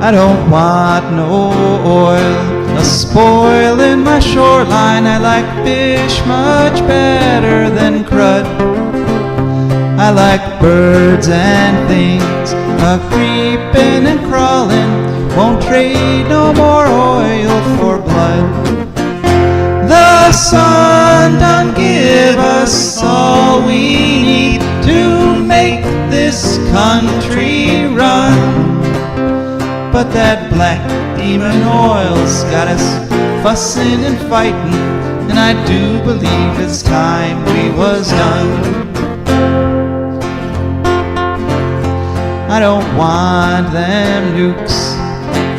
I don't want no oil, a spoil in my shoreline. I like fish much better than crud. I like birds and things, a-creepin' and crawlin'. Won't trade no more oil for blood. The sun done give us all we need to make this country run. But that black demon oil's got us fussin' and fightin', and I do believe it's time we was done. I don't want them nukes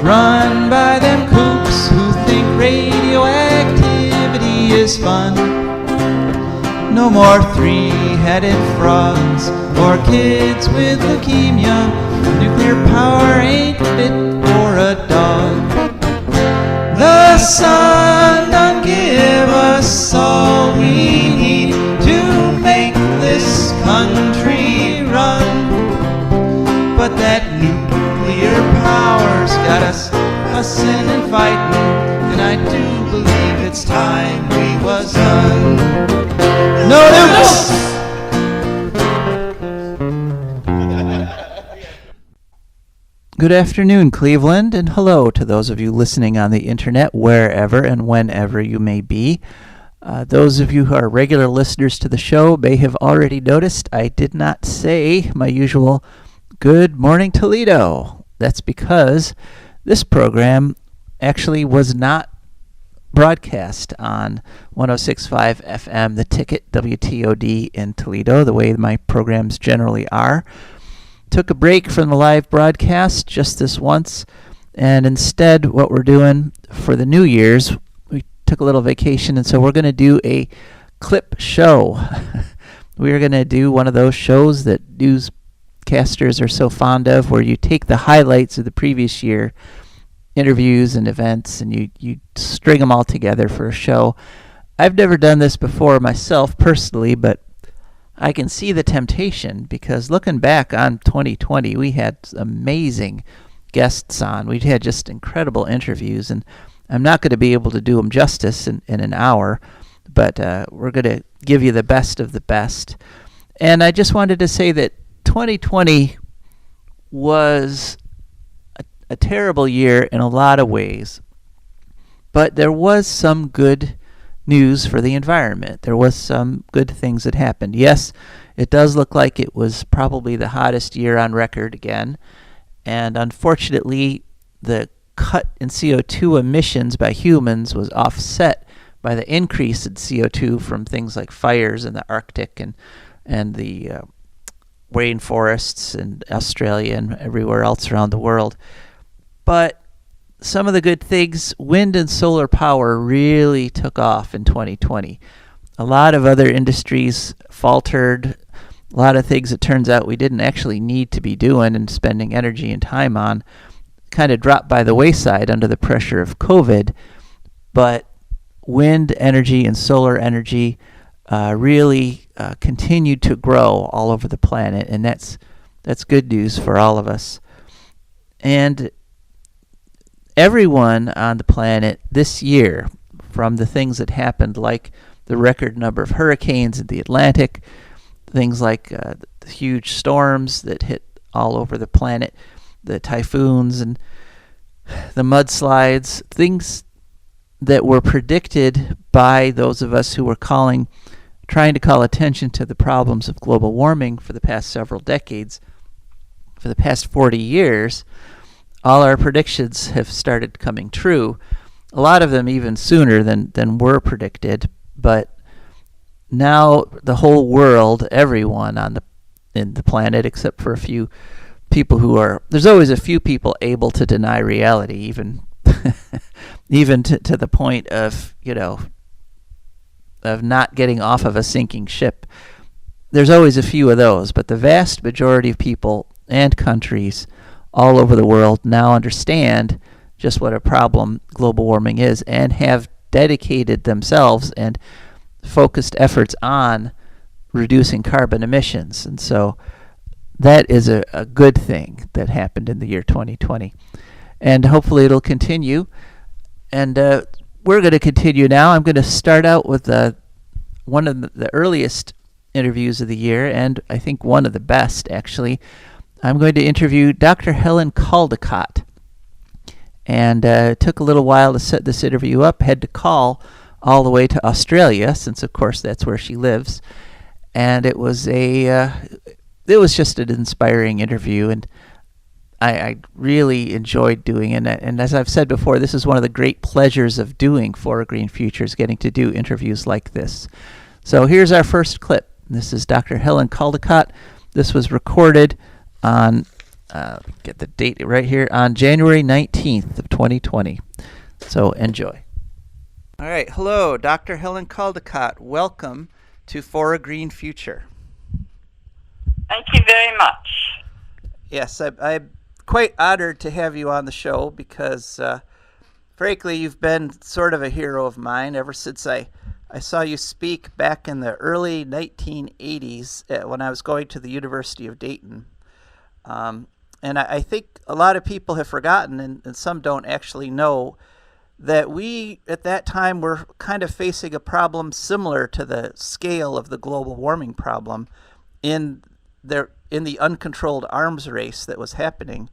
run by them kooks who think radioactivity is fun. No more three-headed frogs or kids with leukemia. Nuclear power ain't fit for a dog. The sun done give us all we need to make this country run. But that nuclear power's got us fussin' and fightin', and I do believe it's time we was done. No nukes! Good afternoon, Cleveland, and hello to those of you listening on the internet, wherever and whenever you may be. Those of you who are regular listeners to the show may have already noticed I did not say my usual Good Morning Toledo. That's because this program actually was not broadcast on 106.5 FM, The Ticket, WTOD in Toledo, the way my programs generally are. Took a break from the live broadcast just this once, and instead what we're doing for the New Year's, we took a little vacation, and so we're going to do a clip show. We're going to do one of those shows that newscasters are so fond of, where you take the highlights of the previous year, interviews and events, and you string them all together for a show. I've never done this before myself personally, but I can see the temptation, because looking back on 2020, we had amazing guests on. We had just incredible interviews, and I'm not going to be able to do them justice in an hour, but we're going to give you the best of the best. And I just wanted to say that 2020 was a terrible year in a lot of ways, but there was some good news for the environment. There was some good things that happened. Yes, it does look like it was probably the hottest year on record again, and unfortunately the cut in CO2 emissions by humans was offset by the increase in CO2 from things like fires in the Arctic and the rainforests in Australia and everywhere else around the world. But some of the good things, wind and solar power really took off in 2020. A lot of other industries faltered. A lot of things it turns out we didn't actually need to be doing and spending energy and time on kind of dropped by the wayside under the pressure of COVID. But wind energy and solar energy really continued to grow all over the planet, and that's good news for all of us. And everyone on the planet this year, from the things that happened, like the record number of hurricanes in the Atlantic, things like the huge storms that hit all over the planet, the typhoons and the mudslides, things that were predicted by those of us who were trying to call attention to the problems of global warming for the past several decades, for the past 40 years, all our predictions have started coming true. A lot of them even sooner than were predicted, but now the whole world, everyone in the planet, except for a few people there's always a few people able to deny reality, even even to the point of not getting off of a sinking ship. There's always a few of those, but the vast majority of people and countries all over the world now understand just what a problem global warming is, and have dedicated themselves and focused efforts on reducing carbon emissions. And so that is a good thing that happened in the year 2020. and hopefully it'll continue. And we're going to continue now. I'm going to start out with one of the earliest interviews of the year, and I think one of the best, actually. I'm going to interview Dr. Helen Caldicott. And it took a little while to set this interview up. Had to call all the way to Australia, since of course that's where she lives. And it was just an inspiring interview, and I really enjoyed doing it. And as I've said before, this is one of the great pleasures of doing For a Green Futures, getting to do interviews like this. So here's our first clip. This is Dr. Helen Caldicott. This was recorded on, get the date right here, on January 19th of 2020. So enjoy. All right. Hello, Dr. Helen Caldicott. Welcome to For a Green Future. Thank you very much. Yes, I'm quite honored to have you on the show because, frankly, you've been sort of a hero of mine ever since I saw you speak back in the early 1980s when I was going to the University of Dayton. And I think a lot of people have forgotten, and some don't actually know, that we at that time were kind of facing a problem similar to the scale of the global warming problem in the uncontrolled arms race that was happening.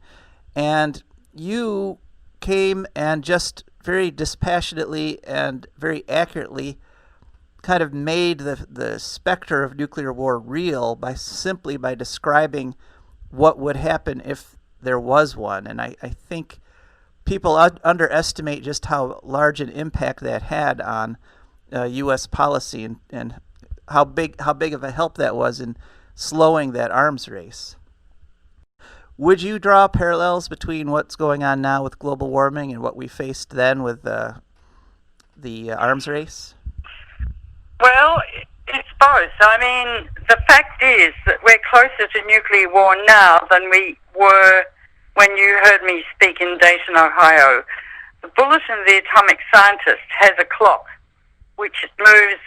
And you came and just very dispassionately and very accurately kind of made the specter of nuclear war real simply by describing what would happen if there was one. And I think people underestimate just how large an impact that had on U.S. policy and how big of a help that was in slowing that arms race. Would you draw parallels between what's going on now with global warming and what we faced then with the arms race? Well, it's both. I mean, the fact is that we're closer to nuclear war now than we were when you heard me speak in Dayton, Ohio. The Bulletin of the Atomic Scientist has a clock which moves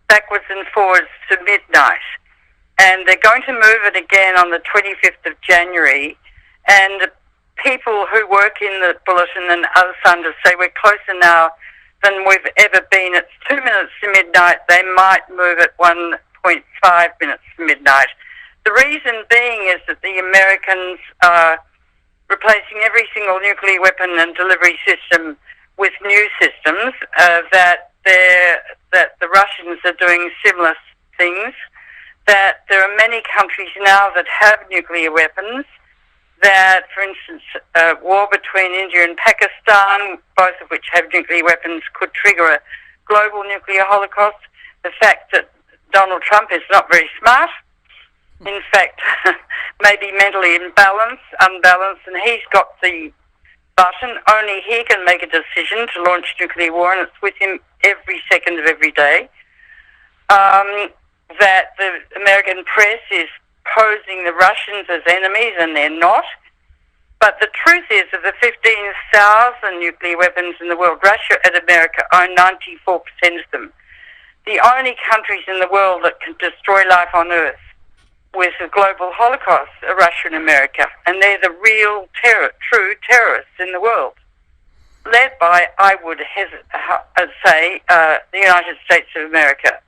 backwards and forwards to midnight. And they're going to move it again on the 25th of January. And people who work in the Bulletin and other scientists say we're closer now than we've ever been. It's 2 minutes to midnight. They might move it 1.5 minutes to midnight. The reason being is that the Americans are replacing every single nuclear weapon and delivery system with new systems, that the Russians are doing similar things, that there are many countries now that have nuclear weapons, that, for instance, war between India and Pakistan, both of which have nuclear weapons, could trigger a global nuclear holocaust. The fact that Donald Trump is not very smart, in fact, maybe mentally unbalanced, and he's got the button. Only he can make a decision to launch nuclear war, and it's with him every second of every day. That the American press is posing the Russians as enemies, and they're not. But the truth is, of the 15,000 nuclear weapons in the world, Russia and America own 94% of them. The only countries in the world that can destroy life on Earth with a global holocaust are Russia and America, and they're the real true terrorists in the world, led by, I would say, the United States of America,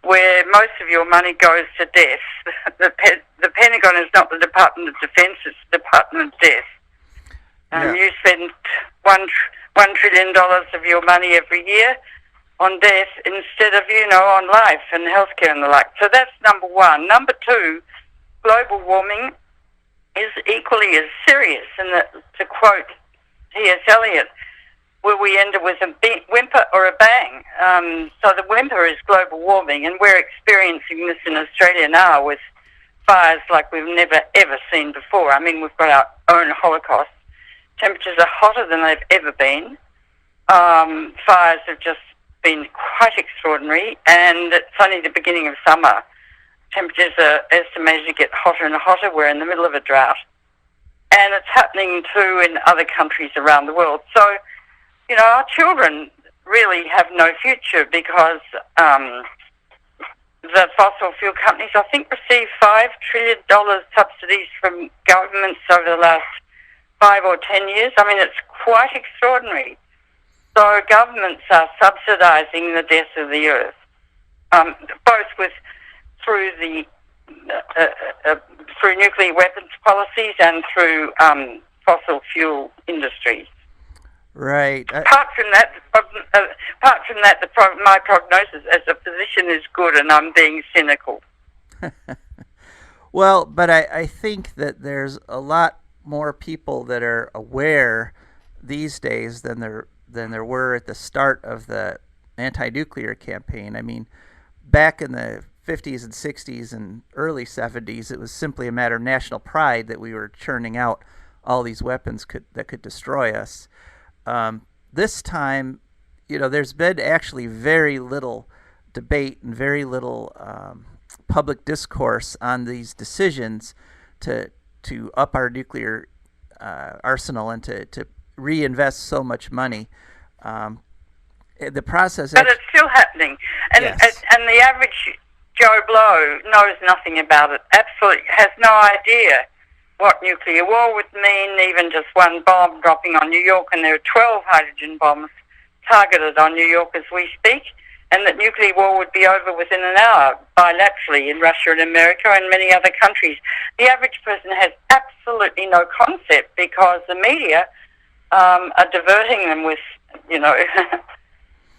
where most of your money goes to death. The Pentagon is not the Department of Defense, it's the Department of Death. You spend $1 trillion of your money every year on death instead of, on life and healthcare and the like. So that's number one. Number two, global warming is equally as serious. And to quote T.S. Eliot, will we end it with a whimper or a bang? So the whimper is global warming, and we're experiencing this in Australia now with fires like we've never, ever seen before. I mean, we've got our own Holocaust. Temperatures are hotter than they've ever been. Fires have just been quite extraordinary, and it's only the beginning of summer. Temperatures are estimated to get hotter and hotter. We're in the middle of a drought. And it's happening too in other countries around the world. So, our children really have no future because the fossil fuel companies, I think, received $5 trillion subsidies from governments over the last 5 or 10 years. I mean, it's quite extraordinary. So governments are subsidising the death of the earth, both through nuclear weapons policies and through fossil fuel industries. Right. Apart from that, my prognosis as a physician is good, and I'm being cynical. Well, but I think that there's a lot more people that are aware these days than there were at the start of the anti-nuclear campaign. I mean, back in the 50s and 60s and early 70s, it was simply a matter of national pride that we were churning out all these weapons that could destroy us. This time, there's been actually very little debate and very little public discourse on these decisions to up our nuclear arsenal and to reinvest so much money. The process, but it's still happening, and yes. And the average Joe Blow knows nothing about it. Absolutely has no idea what nuclear war would mean. Even just one bomb dropping on New York, and there are 12 hydrogen bombs targeted on New York as we speak, and that nuclear war would be over within an hour bilaterally in Russia and America and many other countries. The average person has absolutely no concept because the media are diverting them with,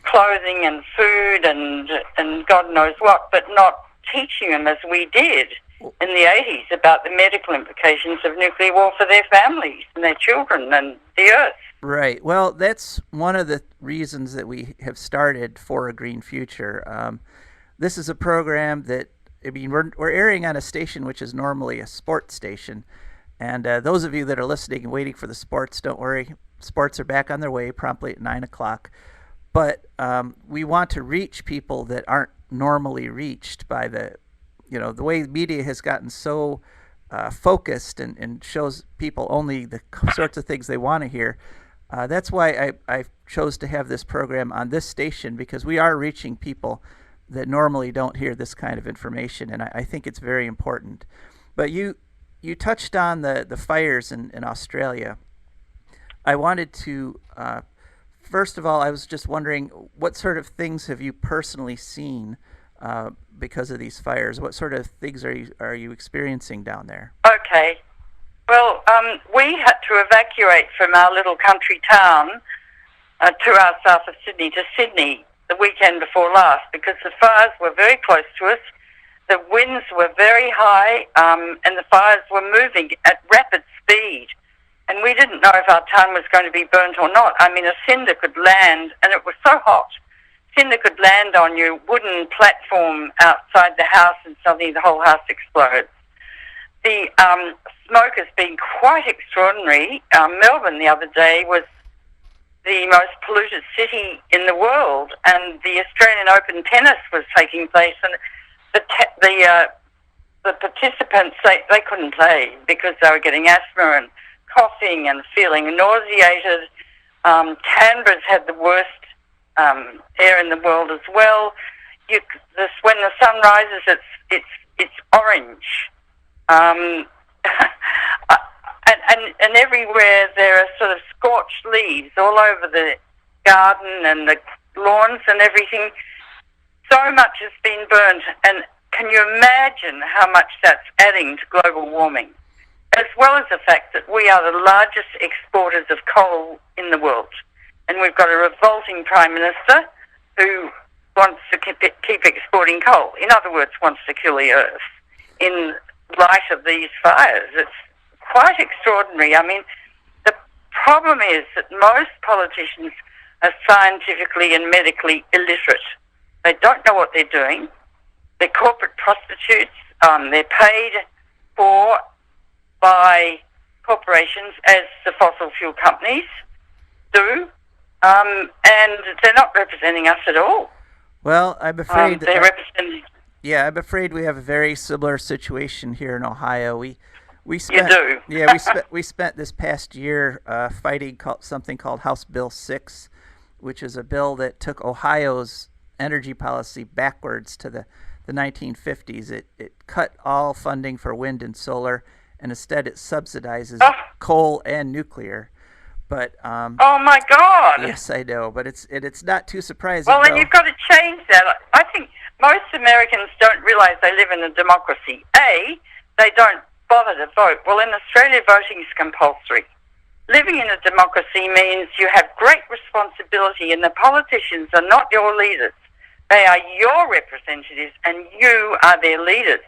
clothing and food and God knows what, but not teaching them as we did in the 80s about the medical implications of nuclear war for their families and their children and the earth. Right. Well, that's one of the reasons that we have started For a Green Future. This is a program that, we're airing on a station which is normally a sports station. And those of you that are listening and waiting for the sports, don't worry. Sports are back on their way promptly at 9 o'clock. But we want to reach people that aren't normally reached by the way media has gotten so focused and shows people only the sorts of things they want to hear. That's why I chose to have this program on this station, because we are reaching people that normally don't hear this kind of information, and I think it's very important. But you touched on the fires in Australia. I wanted to, first of all, I was just wondering, what sort of things have you personally seen because of these fires? What sort of things are you experiencing down there? Okay. Well, we had to evacuate from our little country town 2 hours south of Sydney to Sydney the weekend before last because the fires were very close to us. The winds were very high and the fires were moving at rapid speed. And we didn't know if our town was going to be burnt or not. I mean, a cinder could land, and it was so hot. Cinder could land on your wooden platform outside the house, and suddenly the whole house explodes. The smoke has been quite extraordinary. Melbourne the other day was the most polluted city in the world, and the Australian Open tennis was taking place, and the participants, they couldn't play because they were getting asthma and coughing and feeling nauseated. Canberra's had the worst air in the world as well. When the sun rises, it's orange, and everywhere there are sort of scorched leaves all over the garden and the lawns and everything. So much has been burnt, and can you imagine how much that's adding to global warming? As well as the fact that we are the largest exporters of coal in the world. And we've got a revolting Prime Minister who wants to keep exporting coal. In other words, wants to kill the earth in light of these fires. It's quite extraordinary. I mean, the problem is that most politicians are scientifically and medically illiterate. They don't know what they're doing. They're corporate prostitutes. They're paid for by corporations, as the fossil fuel companies do, and they're not representing us at all. Well, I'm afraid they're representing. Yeah, I'm afraid we have a very similar situation here in Ohio. We spent, you do. Yeah, we spent this past year fighting something called House Bill 6, which is a bill that took Ohio's energy policy backwards to the 1950s. It cut all funding for wind and solar, and instead it subsidizes coal and nuclear. But oh my God! yes, I know, but it's not too surprising. Well, then you've got to change that. I think most Americans don't realise they live in a democracy. A, they don't bother to vote. Well, in Australia, voting is compulsory. Living in a democracy means you have great responsibility, and the politicians are not your leaders. They are your representatives, and you are their leaders.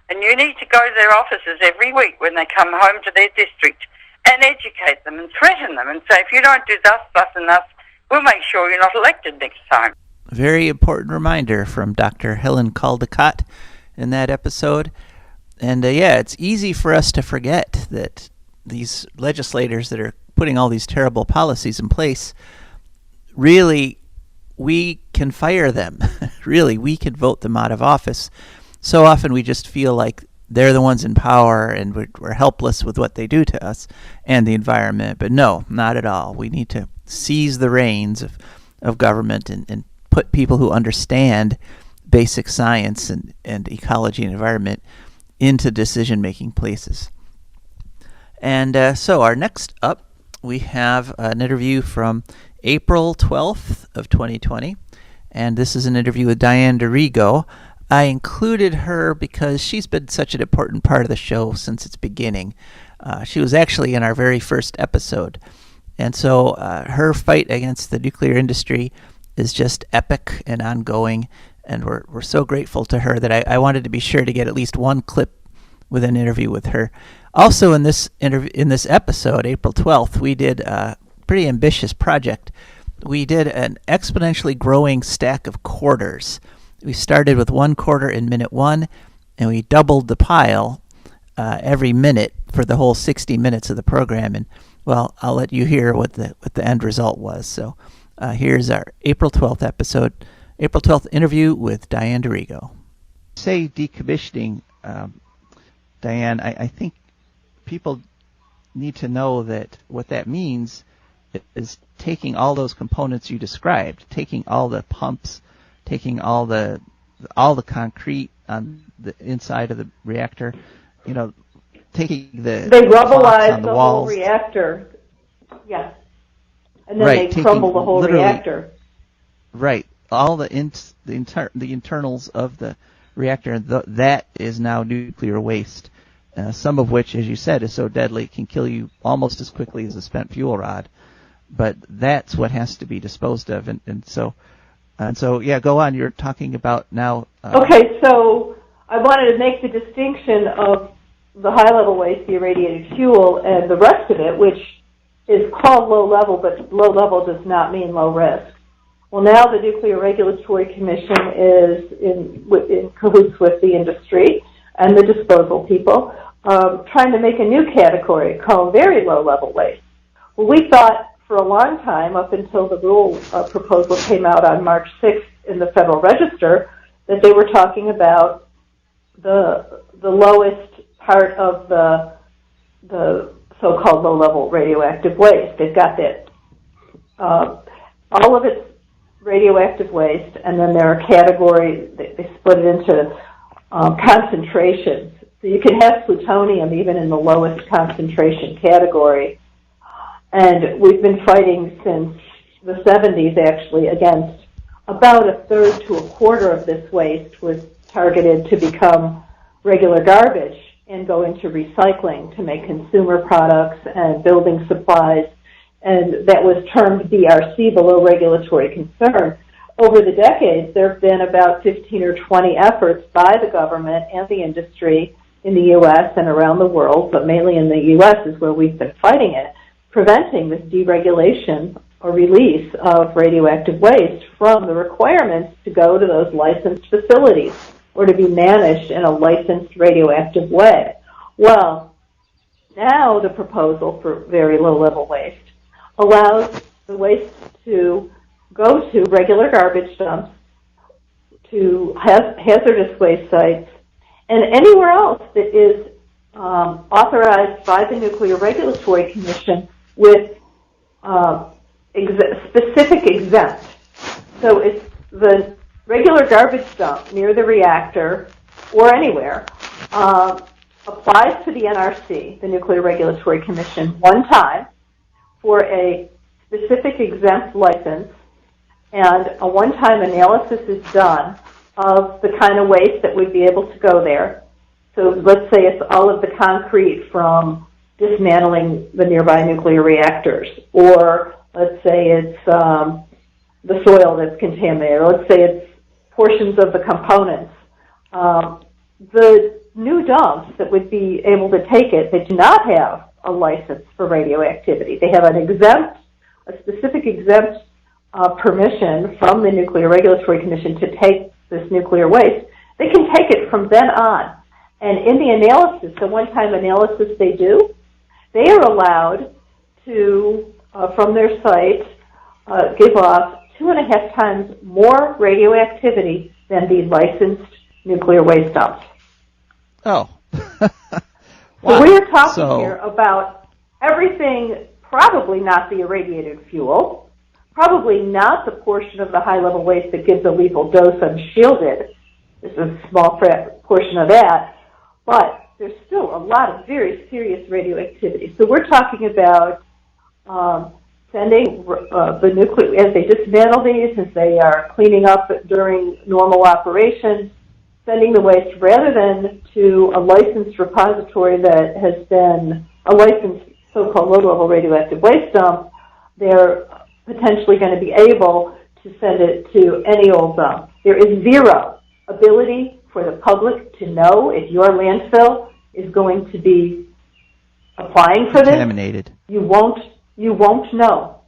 And you need to go to their offices every week when they come home to their district and educate them and threaten them and say, if you don't do thus, thus, and thus, we'll make sure you're not elected next time. Very important reminder from Dr. Helen Caldicott in that episode. And it's easy for us to forget that these legislators that are putting all these terrible policies in place, really, we can fire them. Really, we can vote them out of office. So often we just feel like they're the ones in power and we're helpless with what they do to us and the environment. But no, not at all. We need to seize the reins of government and put people who understand basic science and ecology and environment into decision-making places. And so our next up, we have an interview from April 12th of 2020. And this is an interview with Diane D'Arrigo. I included her because she's been such an important part of the show since its beginning. She was actually in our very first episode. And so her fight against the nuclear industry is just epic and ongoing. And we're so grateful to her that I wanted to be sure to get at least one clip with an interview with her. Also in this episode, April 12th, we did a pretty ambitious project. We did an exponentially growing stack of quarters. We started with 1 quarter in minute 1, and we doubled the pile every minute for the whole 60 minutes of the program. And, well, I'll let you hear what the end result was. So here's our April 12th episode, April 12th interview with Diane D'Arrigo. Say decommissioning, Diane, I think people need to know that what that means is taking all those components you described, taking all the pumps, taking all the concrete on the inside of the reactor, taking they rubbleize the whole reactor, yeah, and then they crumble the whole reactor. Right, all the internals of the reactor, and that is now nuclear waste. Some of which, as you said, is so deadly it can kill you almost as quickly as a spent fuel rod. But that's what has to be disposed of, and so yeah, go on. You're talking about now. Okay, so I wanted to make the distinction of the high-level waste, the irradiated fuel, and the rest of it, which is called low-level, but low-level does not mean low risk. Well, now the Nuclear Regulatory Commission is in cahoots with the industry and the disposal people, trying to make a new category called very low-level waste. Well, we thought for a long time, up until the rule proposal came out on March 6th in the Federal Register, that they were talking about the lowest part of the so-called low-level radioactive waste. They've got that all of it's radioactive waste, and then there are categories. They split it into concentrations. So you can have plutonium even in the lowest concentration category. And we've been fighting since the 70s, actually, against about 1/3 to 1/4 of this waste was targeted to become regular garbage and go into recycling to make consumer products and building supplies. And that was termed BRC, below regulatory concern. Over the decades, there have been about 15 or 20 efforts by the government and the industry in the U.S. and around the world, but mainly in the U.S. is where we've been fighting it, preventing this deregulation or release of radioactive waste from the requirements to go to those licensed facilities or to be managed in a licensed radioactive way. Well, now the proposal for very low-level waste allows the waste to go to regular garbage dumps, to hazardous waste sites, and anywhere else that is authorized by the Nuclear Regulatory Commission with specific exempt. So it's the regular garbage dump near the reactor or anywhere applies to the NRC, the Nuclear Regulatory Commission, one time for a specific exempt license, and a one-time analysis is done of the kind of waste that would be able to go there. So let's say it's all of the concrete from dismantling the nearby nuclear reactors, or let's say it's the soil that's contaminated, or let's say it's portions of the components. The new dumps that would be able to take it, they do not have a license for radioactivity. They have a specific exempt permission from the Nuclear Regulatory Commission to take this nuclear waste. They can take it from then on. And in the analysis, the one-time analysis they do, they are allowed to, from their site, give off 2.5 times more radioactivity than the licensed nuclear waste dumps. Oh. Wow. So we're talking here about everything, probably not the irradiated fuel, probably not the portion of the high-level waste that gives a lethal dose unshielded. There's a small portion of that. But there's still a lot of very serious radioactivity. So we're talking about sending the nuclear, as they dismantle these, as they are cleaning up during normal operations, sending the waste rather than to a licensed repository that has been a licensed so-called low-level radioactive waste dump. They're potentially going to be able to send it to any old dump. There is zero ability for the public to know if your landfill is going to be applying for this. Contaminated. You won't know.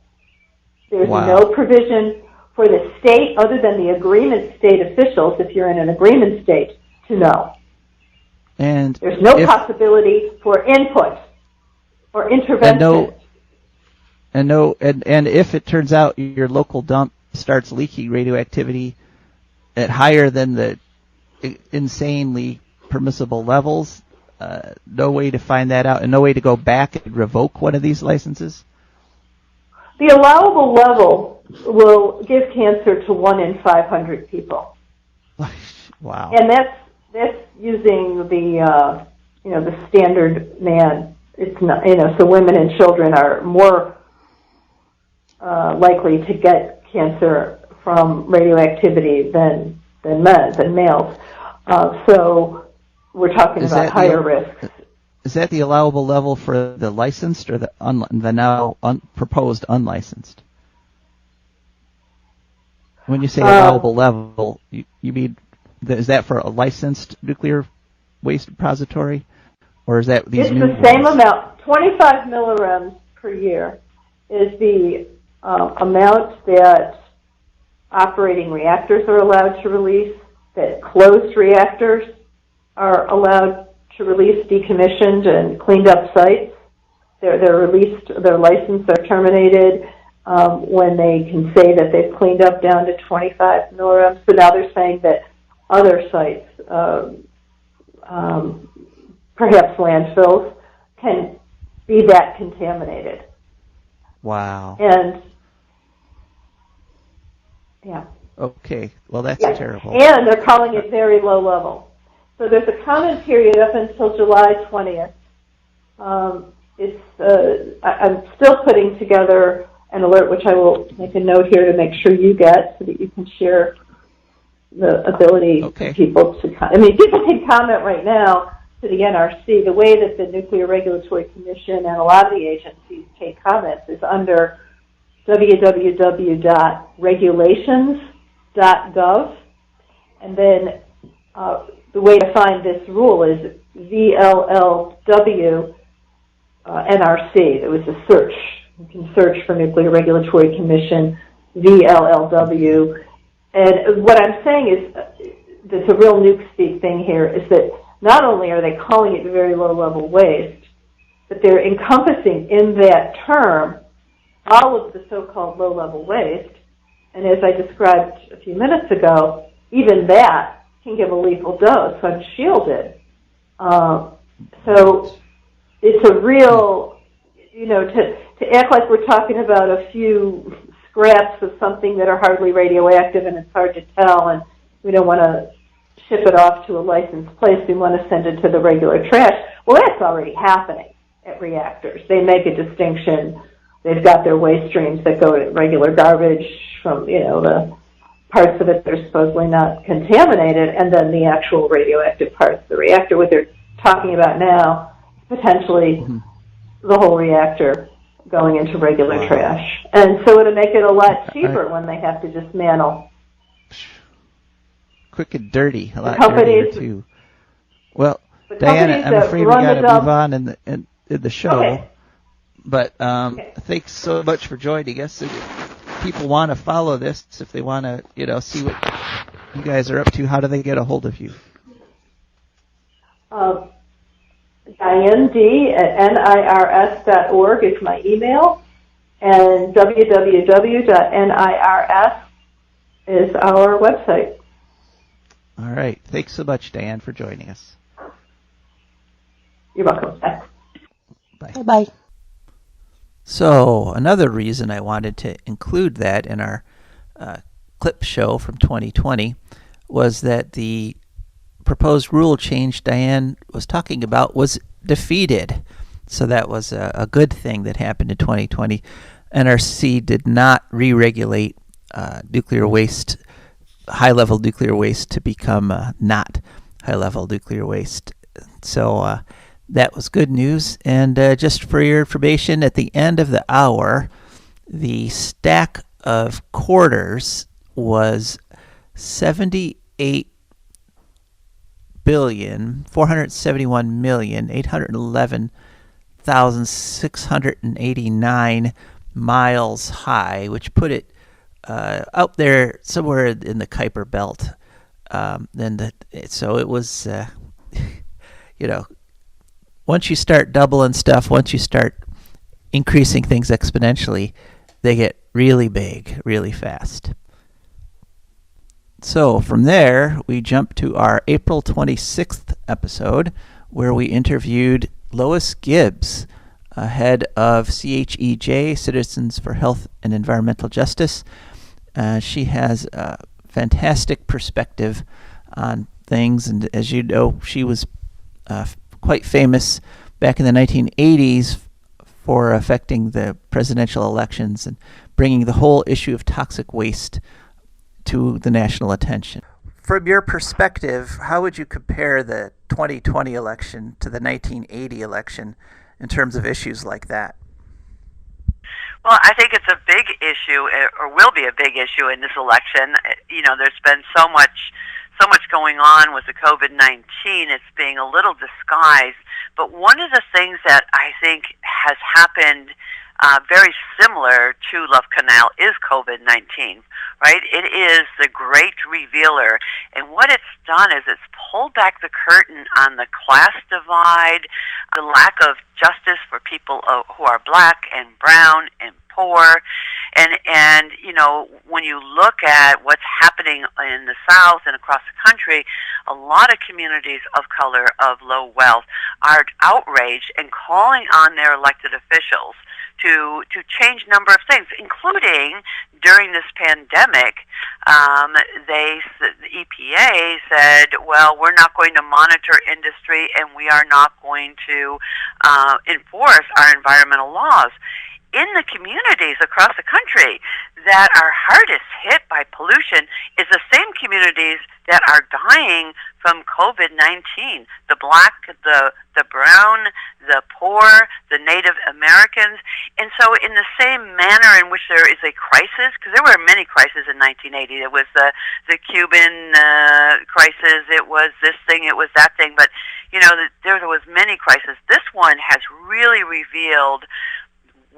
There's Wow. no provision for the state, other than the agreement state officials, if you're in an agreement state, to know. And there's no possibility for input or intervention. And if it turns out your local dump starts leaking radioactivity at higher than the insanely permissible levels, no way to find that out, and no way to go back and revoke one of these licenses? The allowable level will give cancer to 1 in 500 people. Wow. And that's using the the standard man. It's not, so women and children are more likely to get cancer from radioactivity than males. So we're talking about higher risks. Is that the allowable level for the licensed or the now proposed unlicensed? When you say allowable level, you mean, is that for a licensed nuclear waste repository? Or is that these it's new the same ones? amount. 25 millirems per year is the amount that operating reactors are allowed to release, that closed reactors are allowed to release decommissioned and cleaned up sites. They're released, their license are terminated when they can say that they've cleaned up down to 25 millirems. So now they're saying that other sites, perhaps landfills, can be that contaminated. Wow. And, yeah. Okay. Well, that's terrible. And they're calling it very low level. So there's a comment period up until July 20th. I'm still putting together an alert, which I will make a note here to make sure you get, so that you can share the ability for people to people can comment right now to the NRC. The way that the Nuclear Regulatory Commission and a lot of the agencies take comments is under www.regulations.gov, and then the way to find this rule is VLLW NRC. There was a search. You can search for Nuclear Regulatory Commission, VLLW. And what I'm saying is, that's a real nuke speak thing here, is that not only are they calling it very low-level waste, but they're encompassing in that term all of the so-called low-level waste. And as I described a few minutes ago, even that can give a lethal dose unshielded. So it's a real, to act like we're talking about a few scraps of something that are hardly radioactive and it's hard to tell, and we don't want to ship it off to a licensed place. We want to send it to the regular trash. Well, that's already happening at reactors. They make a distinction. They've got their waste streams that go to regular garbage from, the parts of it that are supposedly not contaminated, and then the actual radioactive parts of the reactor. What they're talking about now is potentially the whole reactor going into regular trash. And so it'll make it a lot cheaper when they have to dismantle. Quick and dirty, a lot dirtier too. Well, Diane, I'm afraid we got to move on in the show. Okay. But thanks so much for joining us. If people want to follow this, if they want to, see what you guys are up to, how do they get a hold of you? Diane D at nirs.org is my email, and www.nirs is our website. All right. Thanks so much, Diane, for joining us. You're welcome. Bye. Bye. Bye-bye. So another reason I wanted to include that in our clip show from 2020 was that the proposed rule change Diane was talking about was defeated. So that was a good thing that happened in 2020. NRC did not re-regulate nuclear waste, high-level nuclear waste, to become not high-level nuclear waste. So that was good news. And just for your information, at the end of the hour, the stack of quarters was 78,471,811,689 miles high, which put it out there somewhere in the Kuiper Belt. So it was, once you start doubling stuff, once you start increasing things exponentially, they get really big, really fast. So from there, we jump to our April 26th episode, where we interviewed Lois Gibbs, head of CHEJ, Citizens for Health and Environmental Justice. She has a fantastic perspective on things, and as you know, she was quite famous back in the 1980s for affecting the presidential elections and bringing the whole issue of toxic waste to the national attention. From your perspective, how would you compare the 2020 election to the 1980 election in terms of issues like that? Well, I think it's a big issue, or will be a big issue in this election. There's been so much going on with the COVID-19. It's being a little disguised. But one of the things that I think has happened very similar to Love Canal is COVID-19, right? It is the great revealer. And what it's done is it's pulled back the curtain on the class divide, the lack of justice for people who are black and brown and poor. And when you look at what's happening in the South and across the country, a lot of communities of color, of low wealth, are outraged and calling on their elected officials to change a number of things, including during this pandemic. The EPA said, well, we're not going to monitor industry and we are not going to enforce our environmental laws. In the communities across the country that are hardest hit by pollution is the same communities that are dying from COVID-19. The black, the brown, the poor, the Native Americans. And so in the same manner in which there is a crisis, because there were many crises in 1980. There was the Cuban crisis, it was this thing, it was that thing. But, there was many crises. This one has really revealed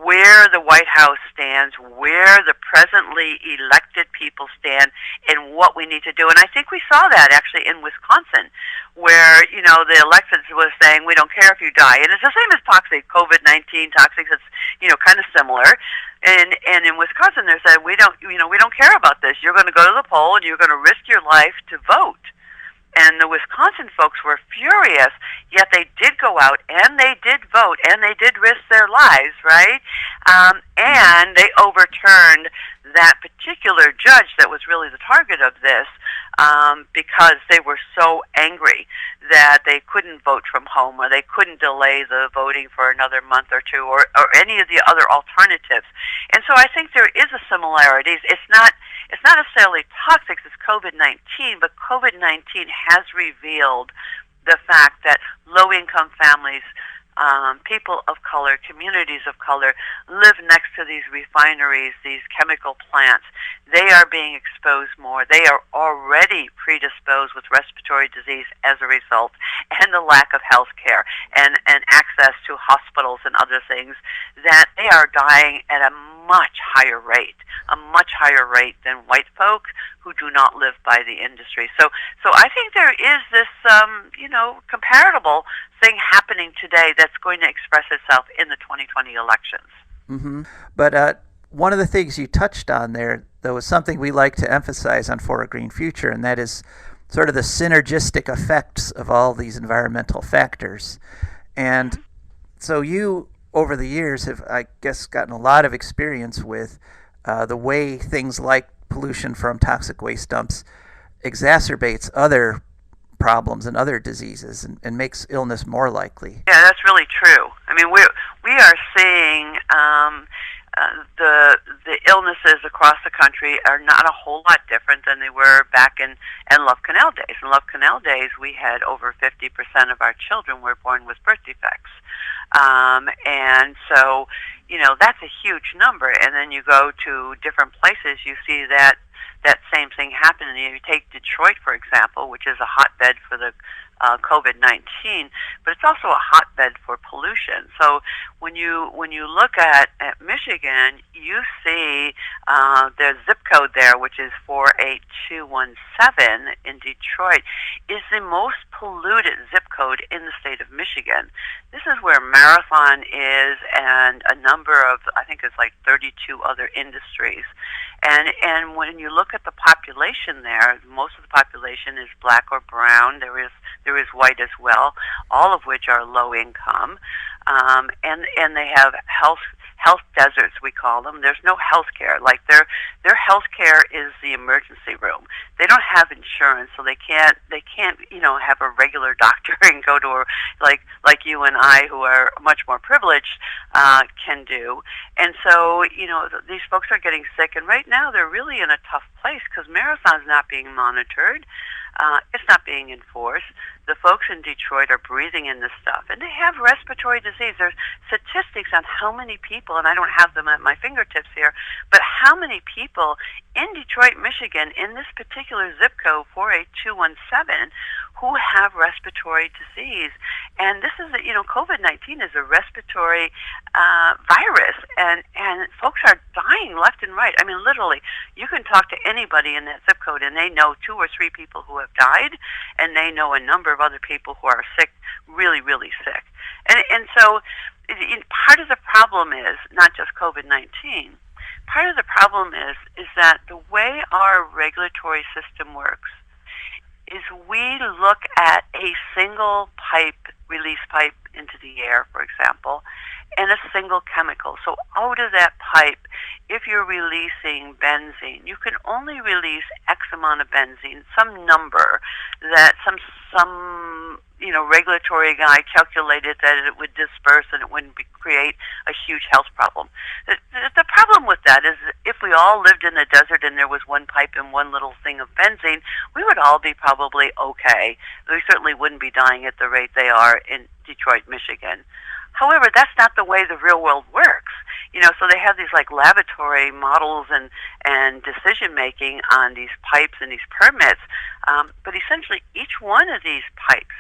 where the White House stands, where the presently elected people stand, and what we need to do. And I think we saw that actually in Wisconsin, where, the electeds was saying, we don't care if you die. And it's the same as toxic, COVID-19 toxics, it's, kind of similar. And in Wisconsin, they said, we don't care about this. You're going to go to the poll and you're going to risk your life to vote. And the Wisconsin folks were furious, yet they did go out and they did vote and they did risk their lives, right? And they overturned that particular judge that was really the target of this, because they were so angry that they couldn't vote from home, or they couldn't delay the voting for another month or two, or any of the other alternatives. And so I think there is a similarity. It's not necessarily toxic as COVID-19, but COVID-19 has revealed the fact that low-income families, people of color, communities of color, live next to these refineries, these chemical plants. They are being exposed more. They are already predisposed with respiratory disease as a result, and the lack of health care and access to hospitals and other things, that they are dying at a much higher rate than white folk who do not live by the industry. So I think there is this, comparable thing happening today that's going to express itself in the 2020 elections. Mm-hmm. But one of the things you touched on there, though, is something we like to emphasize on For a Green Future, and that is sort of the synergistic effects of all these environmental factors. And so you, over the years, have, I guess, gotten a lot of experience with the way things like pollution from toxic waste dumps exacerbates other problems and other diseases and makes illness more likely. Yeah, that's really true. I mean, we are seeing the illnesses across the country are not a whole lot different than they were back in Love Canal days. In Love Canal days, we had over 50% of our children were born with birth defects. And so, that's a huge number. And then you go to different places, you see that same thing happen. And you take Detroit, for example, which is a hotbed for the COVID-19, but it's also a hotbed for pollution. So when you look at Michigan, you see the zip code there, which is 48217 in Detroit, is the most polluted zip code in the state of Michigan. This is where Marathon is, and a number of, I think it's like 32 other industries. And when you look at the population there, most of the population is black or brown. There is white as well, all of which are low income, and they have health deserts, we call them. There's no health care. Like their health care is the emergency room. They don't have insurance, so they can't have a regular doctor and go to like you and I, who are much more privileged, can do. And so these folks are getting sick, and right now they're really in a tough place because Marathon's not being monitored. It's not being enforced. The folks in Detroit are breathing in this stuff, and they have respiratory disease. There's statistics on how many people, and I don't have them at my fingertips here, but how many people in Detroit, Michigan, in this particular zip code, 48217, who have respiratory disease. And this is, COVID-19 is a respiratory virus, and folks are dying left and right. I mean, literally, you can talk to anybody in that zip code, and they know 2 or 3 people who have died, and they know a number of other people who are sick, really, really sick. And so part of the problem is not just COVID-19. Part of the problem is that the way our regulatory system works is we look at a single release pipe into the air, for example, and a single chemical. So out of that pipe, if you're releasing benzene, you can only release X amount of benzene, some number that some regulatory guy calculated that it would disperse and it wouldn't create a huge health problem. The problem with that is if we all lived in the desert and there was one pipe and one little thing of benzene, we would all be probably okay. We certainly wouldn't be dying at the rate they are in Detroit, Michigan. However, that's not the way the real world works. So they have these laboratory models and decision making on these pipes and these permits, but essentially each one of these pipes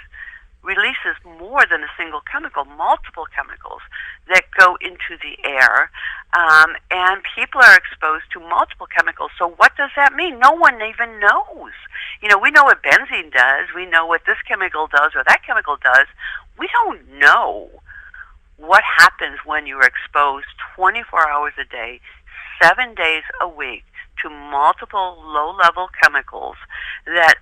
releases more than a single chemical, multiple chemicals that go into the air, and people are exposed to multiple chemicals. So what does that mean? No one even knows. We know what benzene does. We know what this chemical does or that chemical does. We don't know what happens when you're exposed 24 hours a day, 7 days a week to multiple low-level chemicals that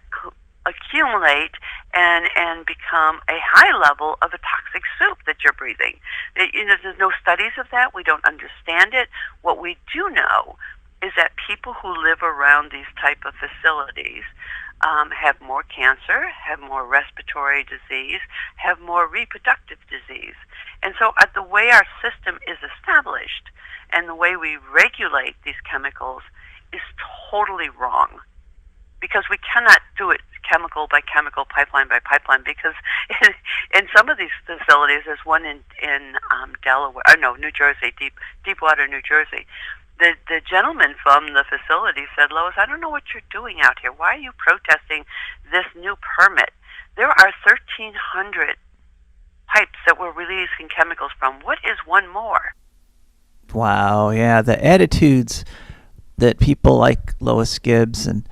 accumulate and become a high level of a toxic soup that you're breathing. There's no studies of that. We don't understand it. What we do know is that people who live around these type of facilities have more cancer, have more respiratory disease, have more reproductive disease. And so the way our system is established and the way we regulate these chemicals is totally wrong, because we cannot do it chemical by chemical, pipeline by pipeline, because in some of these facilities, there's one in Delaware, New Jersey, Deepwater, New Jersey. The gentleman from the facility said, Lois, I don't know what you're doing out here. Why are you protesting this new permit? There are 1,300 pipes that we're releasing chemicals from. What is one more? Wow, yeah, the attitudes that people like Lois Gibbs and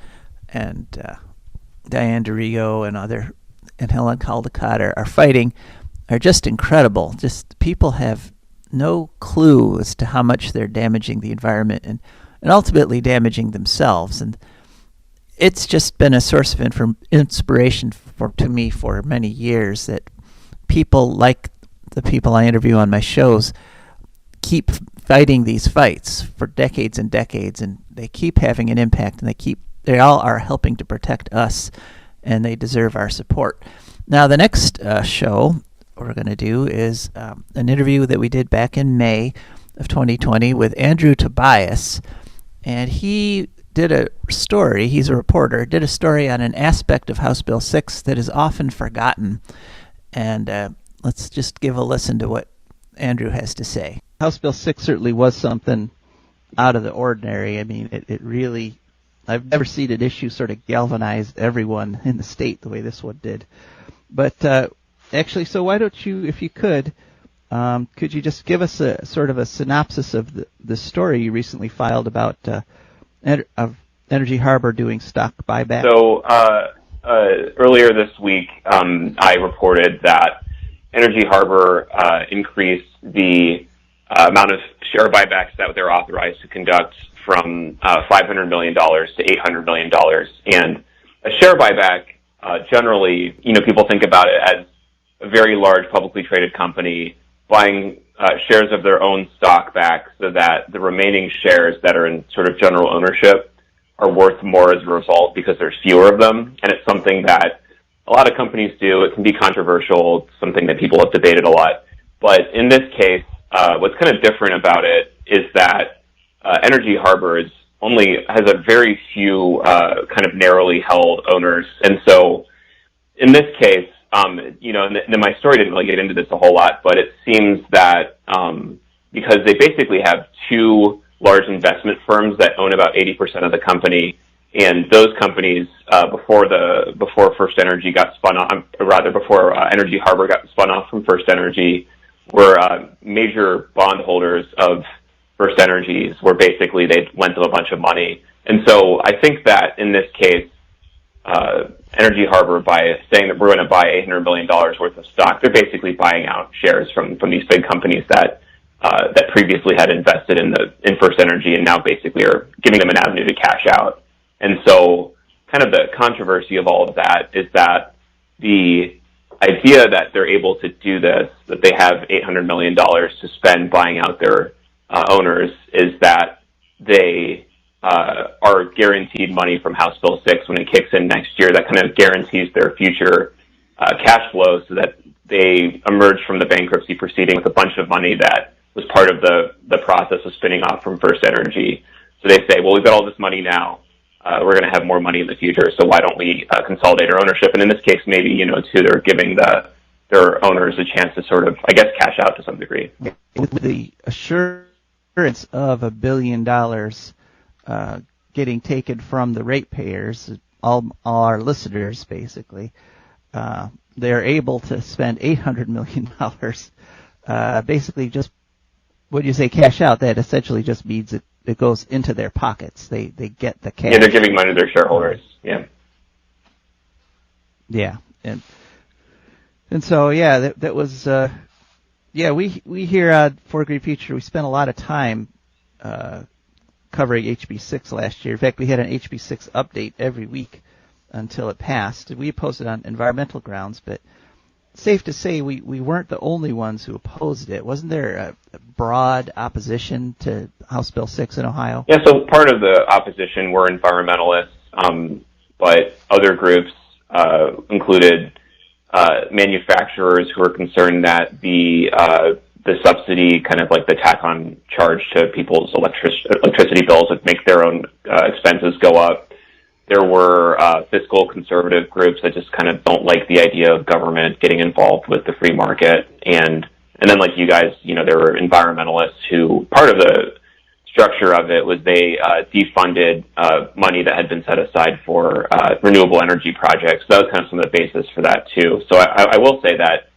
Diane D'Arrigo and Helen Caldicott are fighting are just incredible. Just people have no clue as to how much they're damaging the environment and ultimately damaging themselves. And it's just been a source of inspiration to me for many years that people like the people I interview on my shows keep fighting these fights for decades and decades, and they keep having an impact, and they all are helping to protect us, and they deserve our support. Now, the next show we're going to do is an interview that we did back in May of 2020 with Andrew Tobias, and he did a story, he's a reporter, did a story on an aspect of House Bill 6 that is often forgotten. And let's just give a listen to what Andrew has to say. House Bill 6 certainly was something out of the ordinary. I mean, it really, I've never seen an issue sort of galvanize everyone in the state the way this one did. But actually, so why don't you, if you could you just give us a sort of a synopsis of the story you recently filed about of Energy Harbor doing stock buyback? So earlier this week, I reported that Energy Harbor increased the amount of share buybacks that they're authorized to conduct from $500 million to $800 million. And a share buyback, generally, people think about it as a very large publicly traded company buying shares of their own stock back so that the remaining shares that are in sort of general ownership are worth more as a result because there's fewer of them. And it's something that a lot of companies do. It can be controversial. It's something that people have debated a lot. But in this case, what's kind of different about it is that Energy Harbor has a very few kind of narrowly held owners. And so in this case, and my story didn't really get into this a whole lot, but it seems that because they basically have two large investment firms that own about 80% of the company, and those companies before First Energy got spun off, before Energy Harbor got spun off from First Energy, were major bondholders of First Energy's, where basically they lent them a bunch of money. And so I think that in this case, Energy Harbor, by saying that we're going to buy $800 million worth of stock, they're basically buying out shares from these big companies that previously had invested in First Energy and now basically are giving them an avenue to cash out. And so kind of the controversy of all of that is that the idea that they're able to do this, that they have $800 million to spend buying out their owners, is that they are guaranteed money from House Bill 6 when it kicks in next year. That kind of guarantees their future cash flow so that they emerge from the bankruptcy proceeding with a bunch of money that was part of the process of spinning off from First Energy. So they say, well, we've got all this money now. We're going to have more money in the future, so why don't we consolidate our ownership? And in this case, maybe, too, they're giving their owners a chance to sort of, I guess, cash out to some degree. With the assurance of $1 billion getting taken from the ratepayers, all our listeners, basically, they're able to spend $800 million. Basically, just when you say cash out, that essentially just means it goes into their pockets. They get the cash. Yeah, they're giving money to their shareholders. Yeah. Yeah, and so that was we here at For Green Future, we spent a lot of time covering HB6 last year. In fact, we had an HB6 update every week until it passed. We posted on environmental grounds, but safe to say we weren't the only ones who opposed it. Wasn't there a broad opposition to House Bill 6 in Ohio? Yeah, so part of the opposition were environmentalists, but other groups included manufacturers who were concerned that the subsidy, kind of like the tack-on charge to people's electricity bills, would make their own expenses go up. There were fiscal conservative groups that just kind of don't like the idea of government getting involved with the free market. And then like you guys, there were environmentalists who, part of the structure of it was they defunded money that had been set aside for renewable energy projects. That was kind of some of the basis for that too. So I will say that